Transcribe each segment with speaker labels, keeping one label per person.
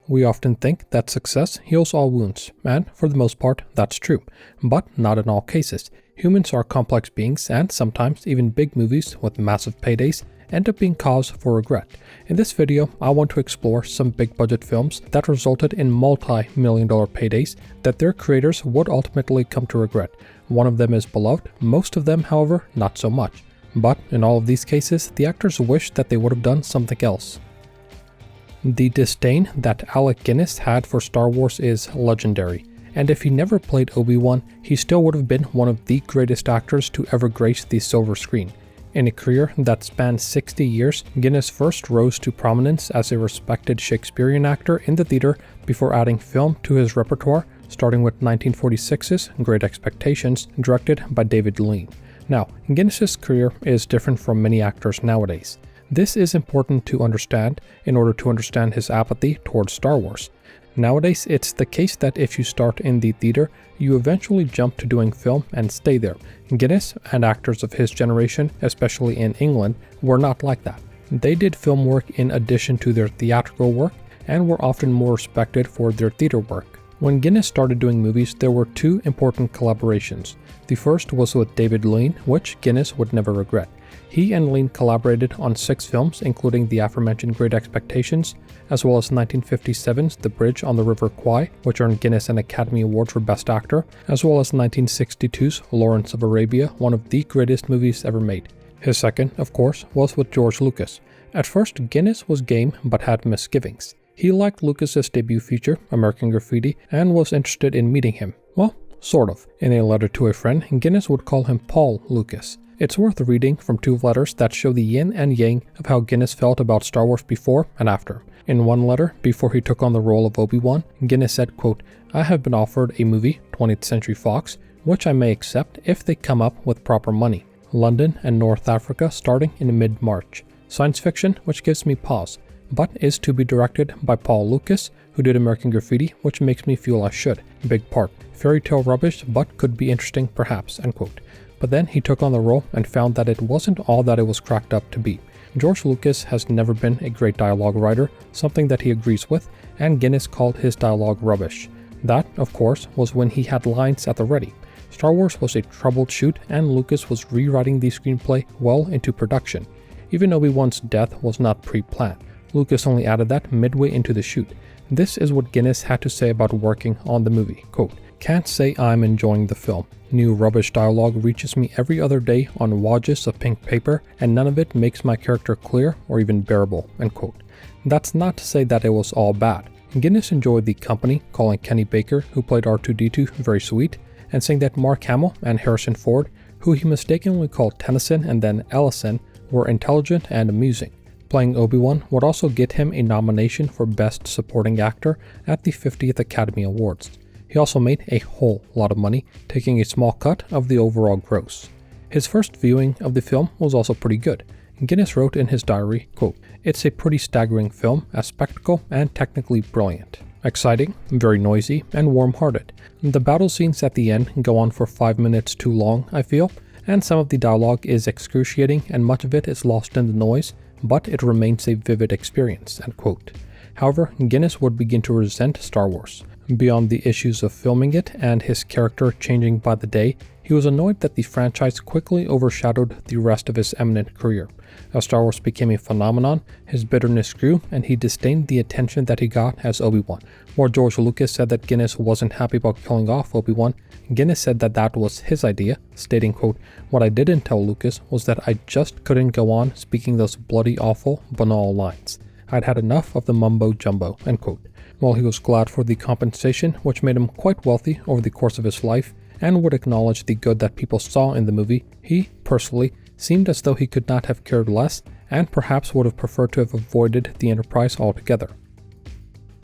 Speaker 1: We often think that success heals all wounds, and for the most part, that's true. But not in all cases. Humans are complex beings, and sometimes even big movies with massive paydays end up being cause for regret. In this video, I want to explore some big budget films that resulted in multi-million-dollar paydays that their creators would ultimately come to regret. One of them is beloved, most of them, however, not so much. But in all of these cases, the actors wish that they would have done something else. The disdain that Alec Guinness had for Star Wars is legendary, and if he never played Obi-Wan, he still would have been one of the greatest actors to ever grace the silver screen. In a career that spanned 60 years, Guinness first rose to prominence as a respected Shakespearean actor in the theater before adding film to his repertoire, starting with 1946's Great Expectations, directed by David Lean. Now, Guinness's career is different from many actors nowadays. This is important to understand in order to understand his apathy towards Star Wars. Nowadays, it's the case that if you start in the theater, you eventually jump to doing film and stay there. Guinness and actors of his generation, especially in England, were not like that. They did film work in addition to their theatrical work and were often more respected for their theater work. When Guinness started doing movies, there were two important collaborations. The first was with David Lean, which Guinness would never regret. He and Lean collaborated on 6 films, including the aforementioned Great Expectations, as well as 1957's The Bridge on the River Kwai, which earned Guinness an Academy Award for Best Actor, as well as 1962's Lawrence of Arabia, one of the greatest movies ever made. His second, of course, was with George Lucas. At first, Guinness was game but had misgivings. He liked Lucas's debut feature, American Graffiti, and was interested in meeting him. Well, sort of. In a letter to a friend, Guinness would call him Paul Lucas. It's worth reading from 2 letters that show the yin and yang of how Guinness felt about Star Wars before and after. In one letter, before he took on the role of Obi-Wan, Guinness said, quote, "I have been offered a movie, 20th Century Fox, which I may accept if they come up with proper money. London and North Africa starting in mid-March. Science fiction, which gives me pause, but is to be directed by Paul Lucas, who did American Graffiti, which makes me feel I should. Big part. Fairy tale rubbish, but could be interesting perhaps," end quote. But then he took on the role and found that it wasn't all that it was cracked up to be. George Lucas has never been a great dialogue writer, something that he agrees with, and Guinness called his dialogue rubbish. That, of course, was when he had lines at the ready. Star Wars was a troubled shoot, and Lucas was rewriting the screenplay well into production. Even Obi-Wan's death was not pre-planned. Lucas only added that midway into the shoot. This is what Guinness had to say about working on the movie, quote, "Can't say I'm enjoying the film. New rubbish dialogue reaches me every other day on wads of pink paper, and none of it makes my character clear or even bearable," end quote. That's not to say that it was all bad. Guinness enjoyed the company, calling Kenny Baker, who played R2-D2, very sweet, and saying that Mark Hamill and Harrison Ford, who he mistakenly called Tennyson and then Ellison, were intelligent and amusing. Playing Obi-Wan would also get him a nomination for Best Supporting Actor at the 50th Academy Awards. He also made a whole lot of money, taking a small cut of the overall gross. His first viewing of the film was also pretty good. Guinness wrote in his diary, quote, "It's a pretty staggering film, a spectacle and technically brilliant. Exciting, very noisy, and warm-hearted. The battle scenes at the end go on for 5 minutes too long, I feel, and some of the dialogue is excruciating and much of it is lost in the noise, but it remains a vivid experience," end quote. However, Guinness would begin to resent Star Wars. Beyond the issues of filming it and his character changing by the day, he was annoyed that the franchise quickly overshadowed the rest of his eminent career. As Star Wars became a phenomenon, his bitterness grew and he disdained the attention that he got as Obi-Wan. While George Lucas said that Guinness wasn't happy about killing off Obi-Wan, Guinness said that that was his idea, stating, quote, "What I didn't tell Lucas was that I just couldn't go on speaking those bloody awful, banal lines. I'd had enough of the mumbo-jumbo," end quote. While he was glad for the compensation, which made him quite wealthy over the course of his life, and would acknowledge the good that people saw in the movie, he, personally, seemed as though he could not have cared less, and perhaps would have preferred to have avoided the enterprise altogether.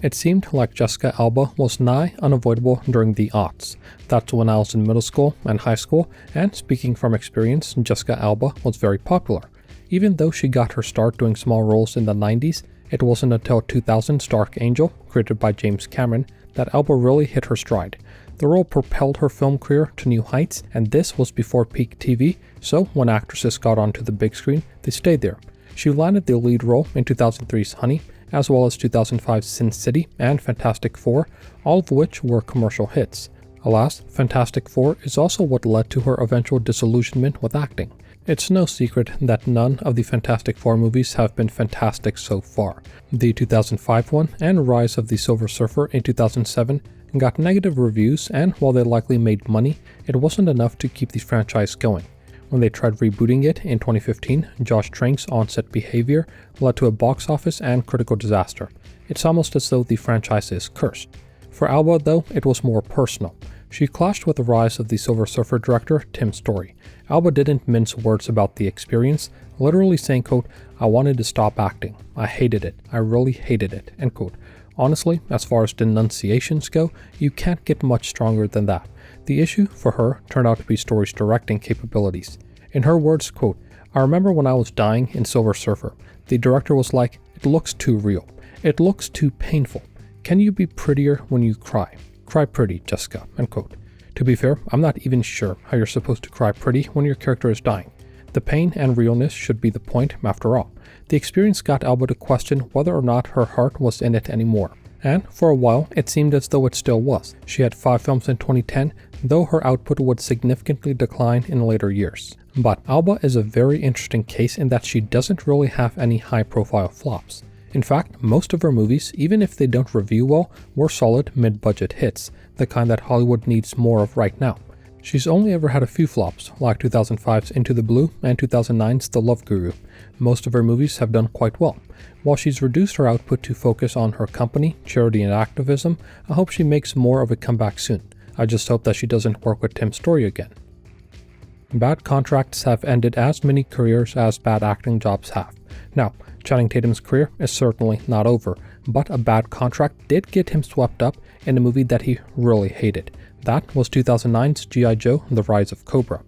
Speaker 1: It seemed like Jessica Alba was nigh unavoidable during the aughts. That's when I was in middle school and high school, and speaking from experience, Jessica Alba was very popular. Even though she got her start doing small roles in the 90s, it wasn't until 2000's Dark Angel, created by James Cameron, that Alba really hit her stride. The role propelled her film career to new heights, and this was before peak TV, so when actresses got onto the big screen, they stayed there. She landed the lead role in 2003's Honey, as well as 2005's Sin City and Fantastic Four, all of which were commercial hits. Alas, Fantastic Four is also what led to her eventual disillusionment with acting. It's no secret that none of the Fantastic Four movies have been fantastic so far. The 2005 one and Rise of the Silver Surfer in 2007 got negative reviews, and while they likely made money, it wasn't enough to keep the franchise going. When they tried rebooting it in 2015, Josh Trank's on-set behavior led to a box office and critical disaster. It's almost as though the franchise is cursed. For Alba, though, it was more personal. She clashed with the Rise of the Silver Surfer director Tim Story. Alba didn't mince words about the experience, literally saying, quote, "I wanted to stop acting. I hated it. I really hated it," end quote. Honestly, as far as denunciations go, you can't get much stronger than that. The issue, for her, turned out to be Story's directing capabilities. In her words, quote, "I remember when I was dying in Silver Surfer, the director was like, 'It looks too real. It looks too painful. Can you be prettier when you cry? Cry pretty, Jessica," end quote. To be fair, I'm not even sure how you're supposed to cry pretty when your character is dying. The pain and realness should be the point, after all. The experience got Alba to question whether or not her heart was in it anymore. And for a while, it seemed as though it still was. She had 5 films in 2010, though her output would significantly decline in later years. But Alba is a very interesting case in that she doesn't really have any high-profile flops. In fact, most of her movies, even if they don't review well, were solid mid-budget hits, the kind that Hollywood needs more of right now. She's only ever had a few flops, like 2005's Into the Blue and 2009's The Love Guru. Most of her movies have done quite well. While she's reduced her output to focus on her company, charity and activism, I hope she makes more of a comeback soon. I just hope that she doesn't work with Tim Story again. Bad contracts have ended as many careers as bad acting jobs have. Now, Channing Tatum's career is certainly not over, but a bad contract did get him swept up in a movie that he really hated. That was 2009's G.I. Joe: The Rise of Cobra.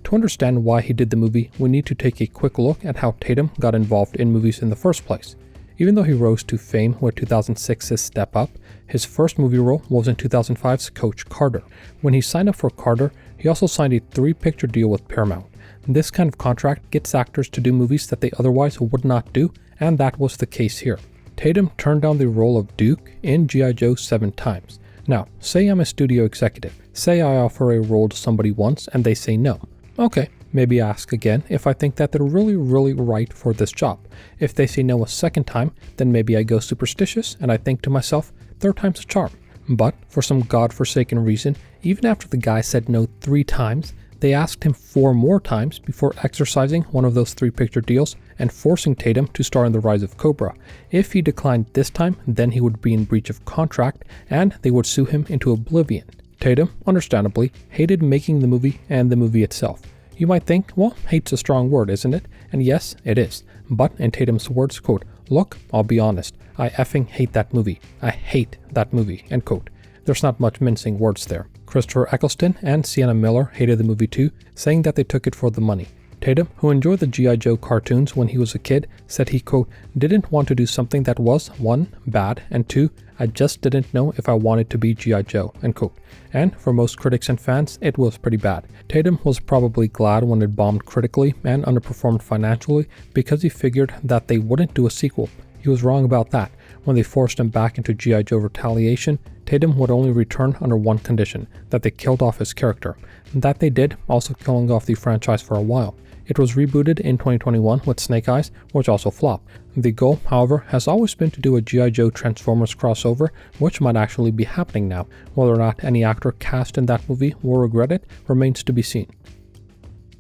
Speaker 1: To understand why he did the movie, we need to take a quick look at how Tatum got involved in movies in the first place. Even though he rose to fame with 2006's Step Up, his first movie role was in 2005's Coach Carter. When he signed up for Carter, he also signed a 3-picture deal with Paramount. This kind of contract gets actors to do movies that they otherwise would not do, and that was the case here. Tatum turned down the role of Duke in G.I. Joe 7 times. Now, say I'm a studio executive. Say I offer a role to somebody once and they say no. Okay, maybe ask again if I think that they're really right for this job. If they say no a second time, then maybe I go superstitious and I think to myself, 3rd time's a charm. But for some godforsaken reason, even after the guy said no 3 times, they asked him 4 more times before exercising one of those 3-picture deals and forcing Tatum to star in The Rise of Cobra. If he declined this time, then he would be in breach of contract and they would sue him into oblivion. Tatum, understandably, hated making the movie and the movie itself. You might think, well, hate's a strong word, isn't it? And yes, it is. But in Tatum's words, quote, "Look, I'll be honest, I effing hate that movie. I hate that movie," end quote. There's not much mincing words there. Christopher Eccleston and Sienna Miller hated the movie too, saying that they took it for the money. Tatum, who enjoyed the G.I. Joe cartoons when he was a kid, said he, quote, "didn't want to do something that was, 1, bad, and 2, I just didn't know if I wanted to be G.I. Joe," end quote. And for most critics and fans, it was pretty bad. Tatum was probably glad when it bombed critically and underperformed financially because he figured that they wouldn't do a sequel. He was wrong about that. When they forced him back into G.I. Joe Retaliation, Tatum would only return under one condition, that they killed off his character. That they did, also killing off the franchise for a while. It was rebooted in 2021 with Snake Eyes, which also flopped. The goal, however, has always been to do a G.I. Joe Transformers crossover, which might actually be happening now. Whether or not any actor cast in that movie will regret it remains to be seen.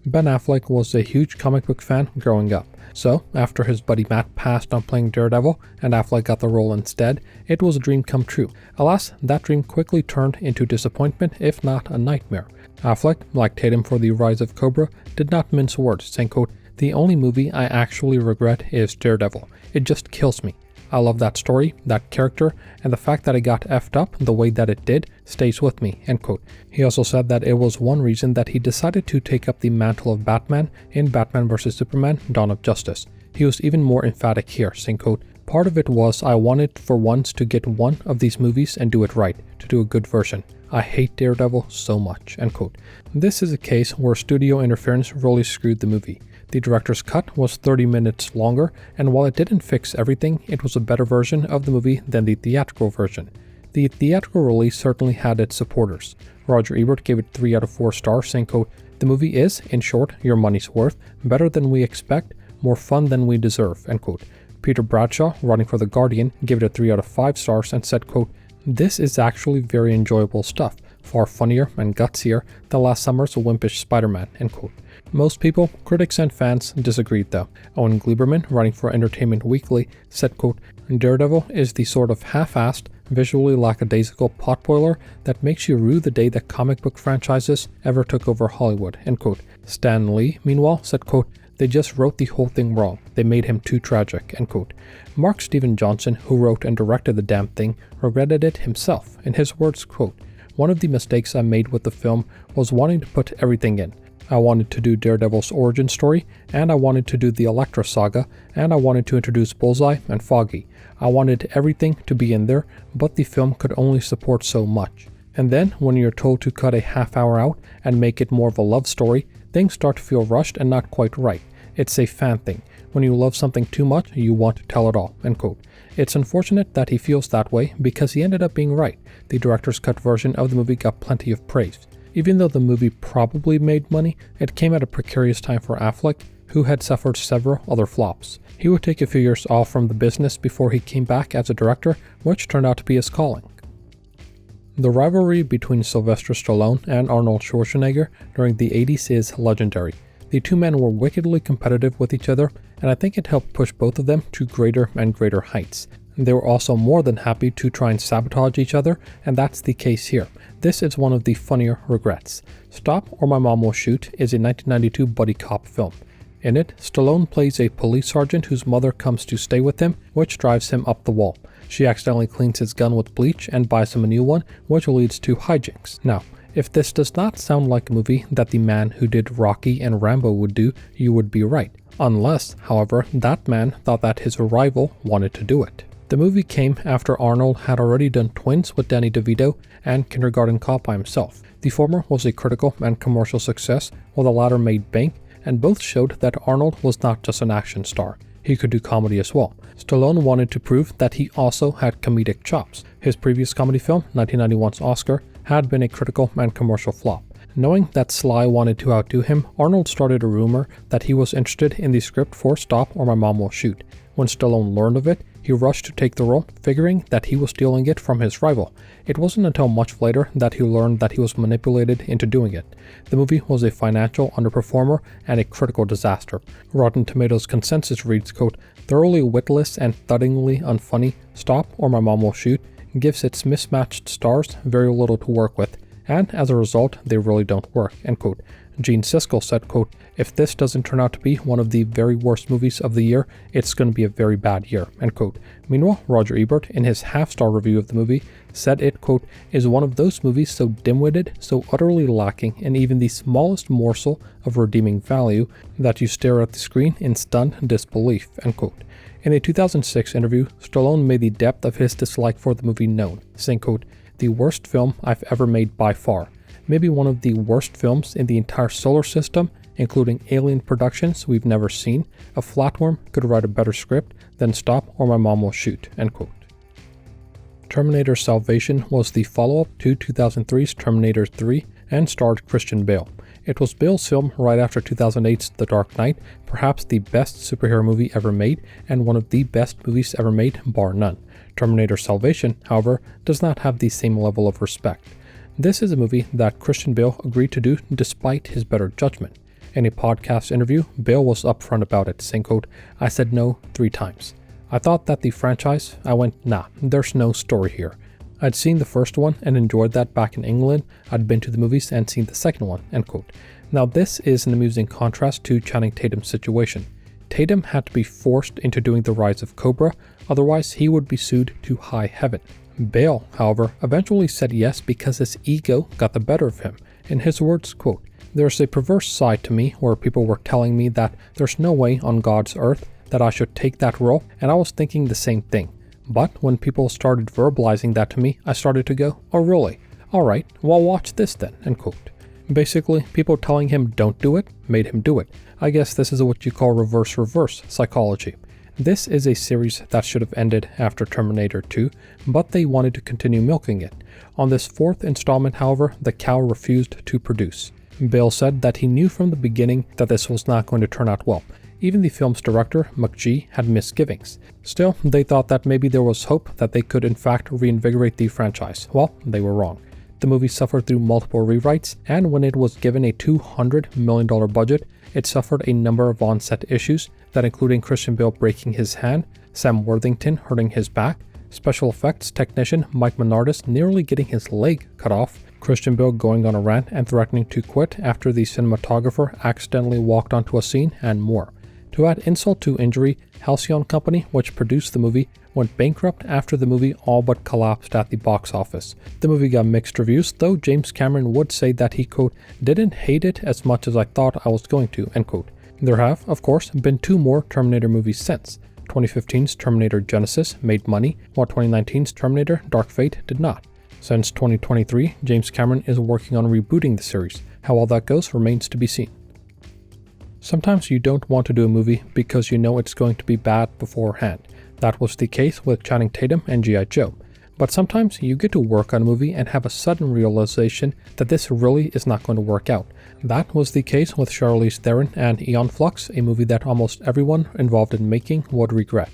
Speaker 1: Ben Affleck was a huge comic book fan growing up. So, after his buddy Matt passed on playing Daredevil and Affleck got the role instead, it was a dream come true. Alas, that dream quickly turned into disappointment, if not a nightmare. Affleck, like Tatum for The Rise of Cobra, did not mince words, saying, quote, "The only movie I actually regret is Daredevil. It just kills me. I love that story, that character, and the fact that it got effed up the way that it did stays with me," end quote. He also said that it was one reason that he decided to take up the mantle of Batman in Batman vs. Superman: Dawn of Justice. He was even more emphatic here, saying, quote, "Part of it was I wanted for once to get one of these movies and do it right, to do a good version. I hate Daredevil so much," end quote. This is a case where studio interference really screwed the movie. The director's cut was 30 minutes longer, and while it didn't fix everything, it was a better version of the movie than the theatrical version. The theatrical release certainly had its supporters. Roger Ebert gave it 3 out of 4 stars, saying, quote, "The movie is, in short, your money's worth, better than we expect, more fun than we deserve," end quote. Peter Bradshaw, writing for The Guardian, gave it a 3 out of 5 stars and said, quote, "This is actually very enjoyable stuff, far funnier and gutsier than last summer's wimpish Spider-Man," end quote. Most people, critics and fans, disagreed though. Owen Gleiberman, writing for Entertainment Weekly, said, quote, "Daredevil is the sort of half-assed, visually lackadaisical potboiler that makes you rue the day that comic book franchises ever took over Hollywood," end quote. Stan Lee, meanwhile, said, quote, "They just wrote the whole thing wrong. They made him too tragic," end quote. Mark Steven Johnson, who wrote and directed the damn thing, regretted it himself. In his words, quote, "One of the mistakes I made with the film was wanting to put everything in. I wanted to do Daredevil's origin story, and I wanted to do the Elektra saga, and I wanted to introduce Bullseye and Foggy. I wanted everything to be in there, but the film could only support so much. And then, when you're told to cut a half hour out and make it more of a love story, things start to feel rushed and not quite right. It's a fan thing. When you love something too much, you want to tell it all," end quote. It's unfortunate that he feels that way because he ended up being right. The director's cut version of the movie got plenty of praise. Even though the movie probably made money, it came at a precarious time for Affleck, who had suffered several other flops. He would take a few years off from the business before he came back as a director, which turned out to be his calling. The rivalry between Sylvester Stallone and Arnold Schwarzenegger during the 80s is legendary. The two men were wickedly competitive with each other, and I think it helped push both of them to greater and greater heights. They were also more than happy to try and sabotage each other, and that's the case here. This is one of the funnier regrets. Stop or My Mom Will Shoot is a 1992 buddy cop film. In it, Stallone plays a police sergeant whose mother comes to stay with him, which drives him up the wall. She accidentally cleans his gun with bleach and buys him a new one, which leads to hijinks. Now, if this does not sound like a movie that the man who did Rocky and Rambo would do, you would be right. Unless, however, that man thought that his rival wanted to do it. The movie came after Arnold had already done Twins with Danny DeVito and Kindergarten Cop by himself. The former was a critical and commercial success, while the latter made bank, and both showed that Arnold was not just an action star. He could do comedy as well. Stallone wanted to prove that he also had comedic chops. His previous comedy film, 1991's Oscar, had been a critical and commercial flop. Knowing that Sly wanted to outdo him, Arnold started a rumor that he was interested in the script for Stop or My Mom Will Shoot. When Stallone learned of it, he rushed to take the role, figuring that he was stealing it from his rival. It wasn't until much later that he learned that he was manipulated into doing it. The movie was a financial underperformer and a critical disaster. Rotten Tomatoes consensus reads, quote, "Thoroughly witless and thuddingly unfunny, Stop or My Mom Will Shoot gives its mismatched stars very little to work with, and as a result, they really don't work," end quote. Gene Siskel said, quote, "If this doesn't turn out to be one of the very worst movies of the year, it's going to be a very bad year," end quote. Meanwhile, Roger Ebert, in his half-star review of the movie, said it, quote, "is one of those movies so dim-witted, so utterly lacking in even the smallest morsel of redeeming value that you stare at the screen in stunned disbelief," end quote. In a 2006 interview, Stallone made the depth of his dislike for the movie known, saying, quote, "The worst film I've ever made by far. Maybe one of the worst films in the entire solar system, including alien productions we've never seen. A flatworm could write a better script than Stop or My Mom Will Shoot," end quote. Terminator Salvation was the follow-up to 2003's Terminator 3 and starred Christian Bale. It was Bale's film right after 2008's The Dark Knight, perhaps the best superhero movie ever made, and one of the best movies ever made, bar none. Terminator Salvation, however, does not have the same level of respect. This is a movie that Christian Bale agreed to do despite his better judgment. In a podcast interview, Bale was upfront about it, saying, quote, "I said no 3 times. I thought that the franchise, I went, nah, there's no story here. I'd seen the first one and enjoyed that back in England. I'd been to the movies and seen the second one," end quote. Now this is an amusing contrast to Channing Tatum's situation. Tatum had to be forced into doing The Rise of Cobra, otherwise he would be sued to high heaven. Bale, however, eventually said yes because his ego got the better of him. In his words, quote, "There's a perverse side to me where people were telling me that there's no way on God's earth that I should take that role, and I was thinking the same thing. But when people started verbalizing that to me, I started to go, oh really? Alright, well watch this then," end quote. Basically, people telling him don't do it made him do it. I guess this is what you call reverse psychology. This is a series that should have ended after Terminator 2, but they wanted to continue milking it. On this fourth installment, however, the cow refused to produce. Bale said that he knew from the beginning that this was not going to turn out well. Even the film's director, McG, had misgivings. Still, they thought that maybe there was hope that they could in fact reinvigorate the franchise. Well, they were wrong. The movie suffered through multiple rewrites, and when it was given a $200 million budget, it suffered a number of on-set issues that including Christian Bale breaking his hand, Sam Worthington hurting his back, special effects technician Mike Minardis nearly getting his leg cut off, Christian Bale going on a rant and threatening to quit after the cinematographer accidentally walked onto a scene, and more. To add insult to injury, Halcyon Company, which produced the movie, went bankrupt after the movie all but collapsed at the box office. The movie got mixed reviews, though James Cameron would say that he, quote, didn't hate it as much as I thought I was going to, end quote. There have, of course, been two more Terminator movies since. 2015's Terminator Genesis made money, while 2019's Terminator Dark Fate did not. Since 2023, James Cameron is working on rebooting the series. How all that goes remains to be seen. Sometimes you don't want to do a movie because you know it's going to be bad beforehand. That was the case with Channing Tatum and G.I. Joe. But sometimes you get to work on a movie and have a sudden realization that this really is not going to work out. That was the case with Charlize Theron and Æon Flux, a movie that almost everyone involved in making would regret.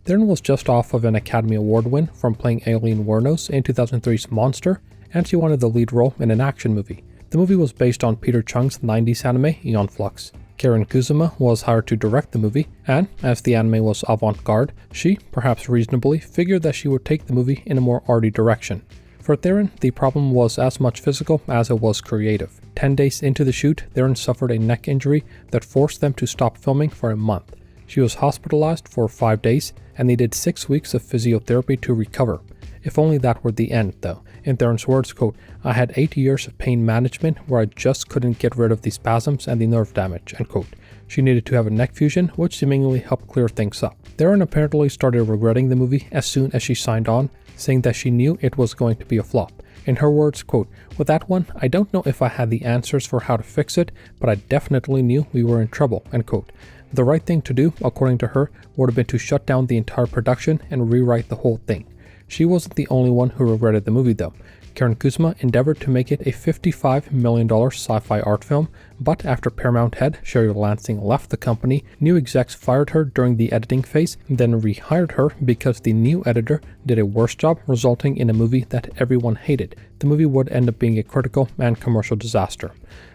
Speaker 1: Theron was just off of an Academy Award win from playing Aileen Wuornos in 2003's Monster, and she wanted the lead role in an action movie. The movie was based on Peter Chung's 90s anime, Æon Flux. Karen Kusama was hired to direct the movie, and as the anime was avant-garde, she, perhaps reasonably, figured that she would take the movie in a more arty direction. For Theron, the problem was as much physical as it was creative. 10 days into the shoot, Theron suffered a neck injury that forced them to stop filming for a month. She was hospitalized for 5 days and needed 6 weeks of physiotherapy to recover. If only that were the end, though. In Theron's words, quote, I had 8 years of pain management where I just couldn't get rid of the spasms and the nerve damage, end quote. She needed to have a neck fusion, which seemingly helped clear things up. Theron apparently started regretting the movie as soon as she signed on, saying that she knew it was going to be a flop. In her words, quote, with that one, I don't know if I had the answers for how to fix it, but I definitely knew we were in trouble, end quote. The right thing to do, according to her, would have been to shut down the entire production and rewrite the whole thing. She wasn't the only one who regretted the movie, though. Karen Kusama endeavored to make it a $55 million sci-fi art film, but after Paramount head Sherry Lansing left the company, new execs fired her during the editing phase, then rehired her because the new editor did a worse job, resulting in a movie that everyone hated. The movie would end up being a critical and commercial disaster.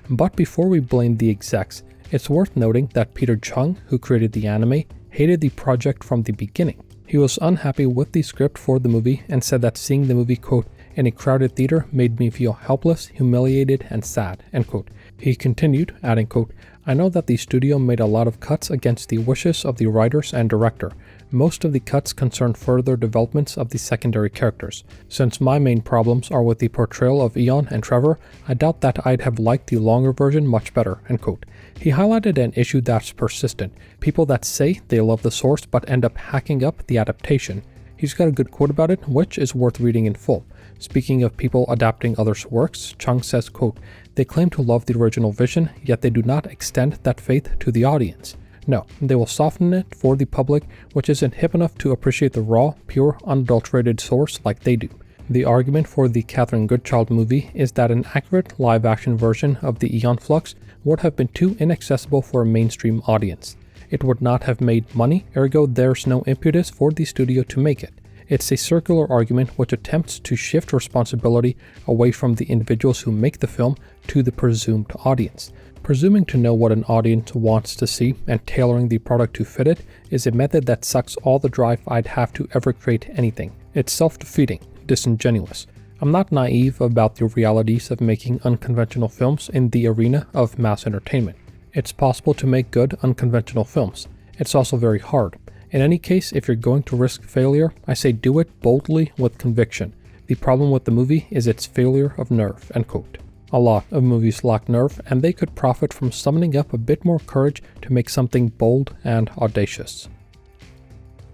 Speaker 1: But before we blame the execs, it's worth noting that Peter Chung, who created the anime, hated the project from the beginning. He was unhappy with the script for the movie and said that seeing the movie, quote, in a crowded theater made me feel helpless, humiliated, and sad, end quote. He continued, adding, quote, I know that the studio made a lot of cuts against the wishes of the writers and director. Most of the cuts concern further developments of the secondary characters. Since my main problems are with the portrayal of Æon and Trevor, I doubt that I'd have liked the longer version much better, end quote. He highlighted an issue that's persistent. People that say they love the source but end up hacking up the adaptation. He's got a good quote about it, which is worth reading in full. Speaking of people adapting others' works, Chung says, quote, they claim to love the original vision, yet they do not extend that faith to the audience. No, they will soften it for the public, which isn't hip enough to appreciate the raw, pure, unadulterated source like they do. The argument for the Catherine Goodchild movie is that an accurate live-action version of the Æon Flux would have been too inaccessible for a mainstream audience. It would not have made money, ergo there's no impetus for the studio to make it. It's a circular argument which attempts to shift responsibility away from the individuals who make the film to the presumed audience. Presuming to know what an audience wants to see and tailoring the product to fit it is a method that sucks all the drive I'd have to ever create anything. It's self-defeating, disingenuous. I'm not naive about the realities of making unconventional films in the arena of mass entertainment. It's possible to make good unconventional films. It's also very hard. In any case, if you're going to risk failure, I say do it boldly with conviction. The problem with the movie is its failure of nerve, end quote. A lot of movies lack nerve, and they could profit from summoning up a bit more courage to make something bold and audacious.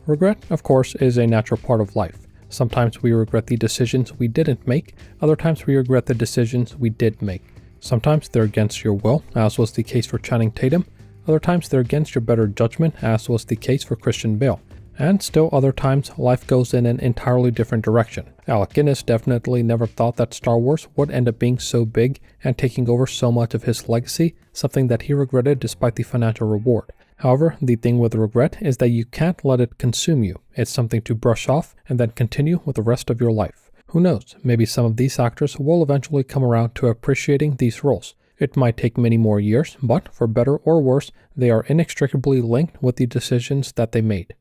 Speaker 1: Regret, of course, is a natural part of life. Sometimes we regret the decisions we didn't make, other times we regret the decisions we did make. Sometimes they're against your will, as was the case for Channing Tatum. Other times they're against your better judgment, as was the case for Christian Bale. And still other times, life goes in an entirely different direction. Alec Guinness definitely never thought that Star Wars would end up being so big and taking over so much of his legacy, something that he regretted despite the financial reward. However, the thing with regret is that you can't let it consume you. It's something to brush off and then continue with the rest of your life. Who knows, maybe some of these actors will eventually come around to appreciating these roles. It might take many more years, but for better or worse, they are inextricably linked with the decisions that they made.